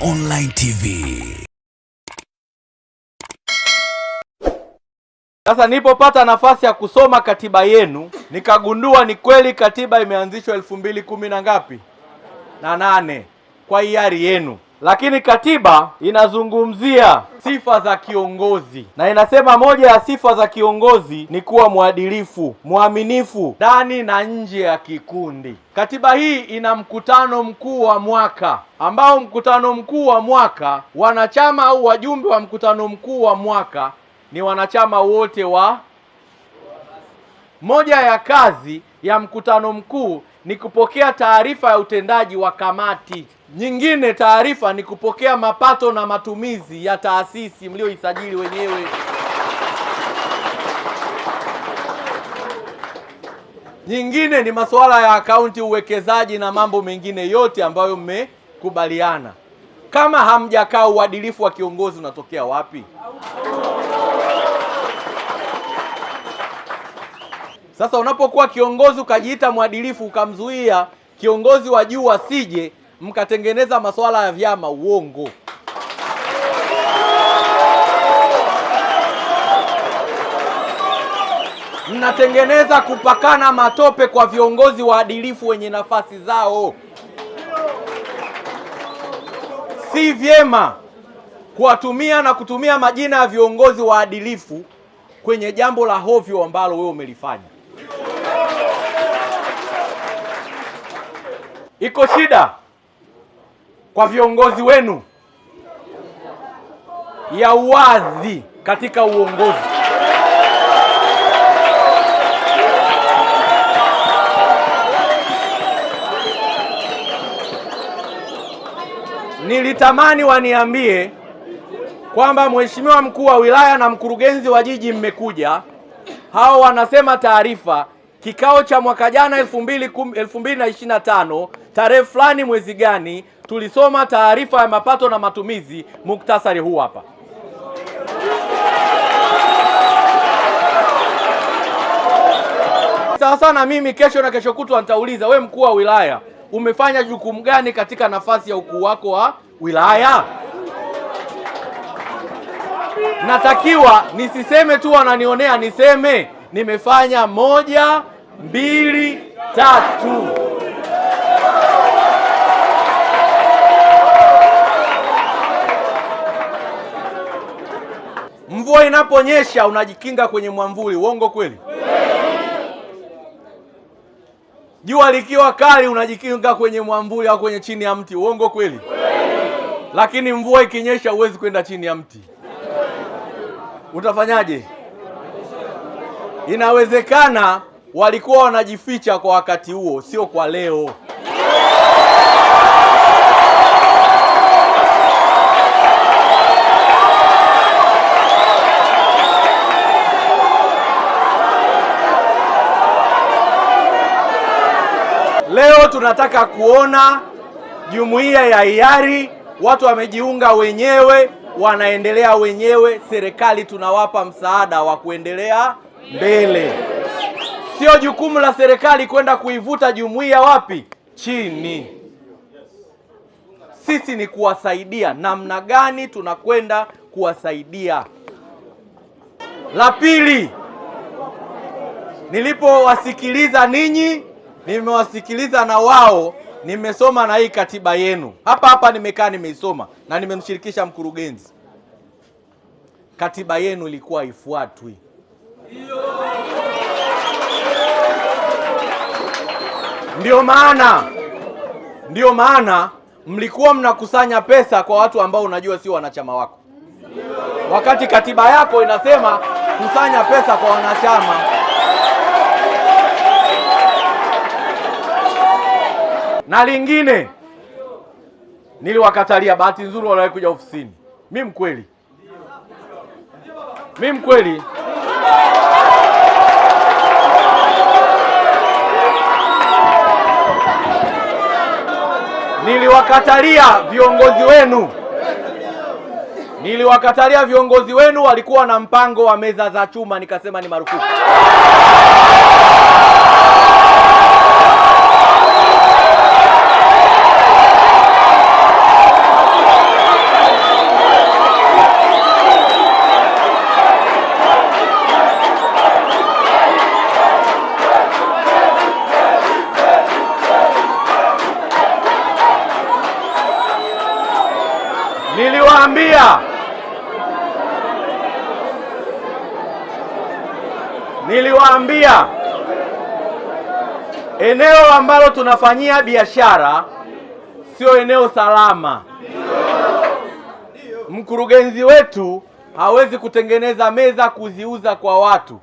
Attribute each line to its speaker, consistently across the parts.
Speaker 1: Online TV.
Speaker 2: Sasa nilipopata nafasi ya kusoma katiba yenu, nikagundua ni kweli katiba imeanzishwa 2010 na ngapi? Na 8 kwa hiari yenu. Lakini katiba inazungumzia sifa za kiongozi, na inasema moja ya sifa za kiongozi ni kuwa mwadilifu, mwaminifu ndani na nje ya kikundi. Katiba hii ina mkutano mkuu wa mwaka, ambao mkutano mkuu wa mwaka, wanachama au wajumbe wa mkutano mkuu wa mwaka ni wanachama wote wa. Moja ya kazi ya mkutano mkuu ni kupokea taarifa ya utendaji wa kamati. Nyingine taarifa ni kupokea mapato na matumizi ya taasisi mlioisajili wenyewe. Nyingine ni masuala ya akaunti, uwekezaji na mambo mengine yote ambayo mmekubaliana. Kama hamjakaa, uadilifu wa kiongozi unatokea wapi? Sasa unapokuwa kiongozi ukajiita mwadilifu, ukamzuia kiongozi wa juu asije, mkatengeneza masuala ya vyama, uongo. Mnatengeneza kupakana matope kwa viongozi waadilifu wenye nafasi zao. Si vyema kuwatumia na kutumia majina ya viongozi waadilifu kwenye jambo la hovyo ambalo wewe umelifanya. Iko shida kwa viongozi wenu ya uwazi katika uongozi. Nilitamani waniambie kwamba mheshimiwa mkuu wa wilaya na mkurugenzi wa jiji mmekuja. Hao wanasema taarifa kikao cha mwaka jana 2025 tarehe fulani mwezi gani tulisoma taarifa ya mapato na matumizi, muktasari huu hapa. Sasa na mimi kesho na kesho kutwa nitauliza, we mkuu wa wilaya umefanya jukumu gani katika nafasi ya ukuu wako wa wilaya? Natakiwa nisiseme tu wananionea, niseme nimefanya 1, 2, 3. Mvua inaponyesha unajikinga kwenye mwamvuli, uongo kweli? Jua likiwa kali unajikinga kwenye mwamvuli au kwenye chini ya mti, uongo kweli? Lakini mvua ikinyesha huwezi kwenda chini ya mti. Utafanyaje? Inawezekana walikuwa wanajificha kwa wakati huo, sio kwa leo. Leo tunataka kuona jumuiya ya hiari, watu wamejiunga wenyewe, wanaendelea wenyewe, serikali tunawapa msaada wa kuendelea mbele. Sio jukumu la serikali kwenda kuivuta jumuiya wapi? Chini. Sisi ni kuwasaidia. Namna gani tunakwenda kuwasaidia? La pili, nilipowasikiliza ninyi, nimewasikiliza na wao, nimesoma na hii katiba yenu. Hapa nimekaa nimeisoma na nimemshirikisha mkurugenzi. Katiba yenu ilikuwa ifuatwi. Ndio maana mlikuwa mnakusanya pesa kwa watu ambao unajua sio wanachama wako. Wakati katiba yako inasema kusanya pesa kwa wanachama. Na lingine niliwakatalia, bahati nzuri waliwahi kuja ofisini. Mimi mkweli niliwakatalia viongozi wenu walikuwa na mpango wa meza za chuma, nikasema ni marufuku. Niliwaambia eneo ambalo tunafanyia biashara sio eneo salama. Mkurugenzi wetu hawezi kutengeneza meza kuziuza kwa watu.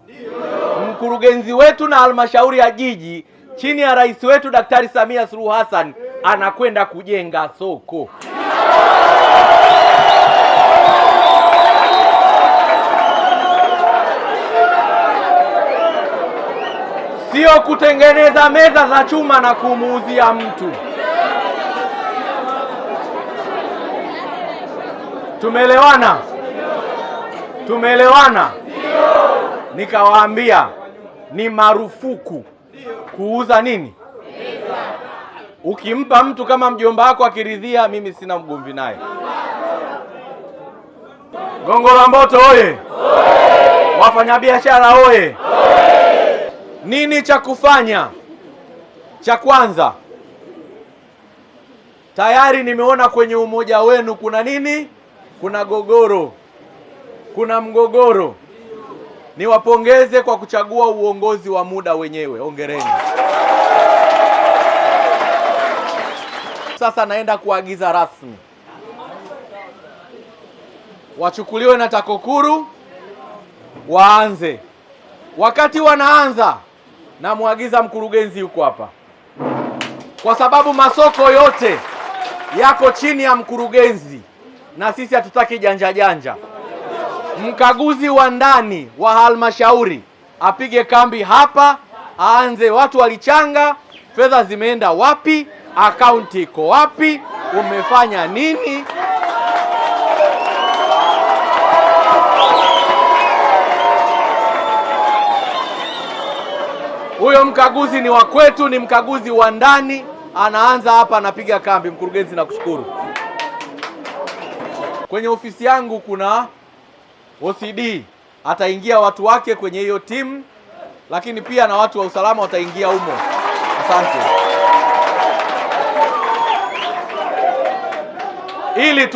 Speaker 2: Mkurugenzi wetu na halmashauri ya jiji chini ya rais wetu Daktari Samia Suluhu Hassan anakwenda kujenga soko. Sio kutengeneza meza za chuma na kumuuzia mtu. Tumeelewana? Nikawaambia ni marufuku kuuza nini? Ukimpa mtu kama mjomba wako akiridhia, mimi sina mgomvi naye. Gongo la Mboto oye! Wafanyabiashara oye! Nini cha kufanya? Cha kwanza, tayari nimeona kwenye umoja wenu kuna nini? Kuna gogoro, kuna mgogoro. Niwapongeze kwa kuchagua uongozi wa muda wenyewe, hongereni. Sasa naenda kuagiza rasmi wachukuliwe na TAKUKURU waanze. Wakati wanaanza, namwagiza mkurugenzi yuko hapa, kwa sababu masoko yote yako chini ya mkurugenzi na sisi hatutaki janja janja. Mkaguzi wa ndani wa halmashauri apige kambi hapa, aanze watu walichanga, fedha zimeenda wapi, akaunti iko wapi, umefanya nini. Huyo mkaguzi ni wa kwetu, ni mkaguzi wa ndani, anaanza hapa, anapiga kambi. Mkurugenzi, nakushukuru. Kwenye ofisi yangu kuna OCD, ataingia watu wake kwenye hiyo timu, lakini pia na watu wa usalama wataingia humo. Asante. Ili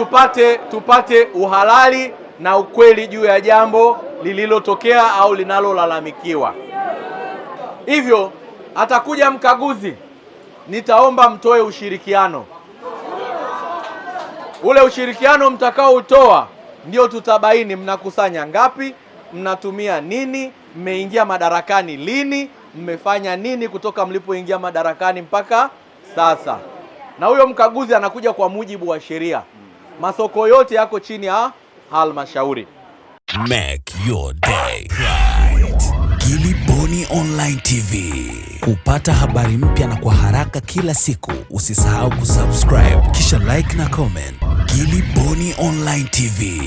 Speaker 2: tupate uhalali na ukweli juu ya jambo lililotokea au linalolalamikiwa. Hivyo atakuja mkaguzi, nitaomba mtoe ushirikiano. Ule ushirikiano mtakao utoa ndio tutabaini mnakusanya ngapi, mnatumia nini, mmeingia madarakani lini, mmefanya nini kutoka mlipoingia madarakani mpaka sasa. Na huyo mkaguzi anakuja kwa mujibu wa sheria. Masoko yote yako chini ya halmashauri.
Speaker 1: Make your day right. Gilly Bonny Online TV. Kupata habari mpya na kwa haraka kila siku, usisahau kusubscribe kisha like na comment. Gilly Bonny Online TV.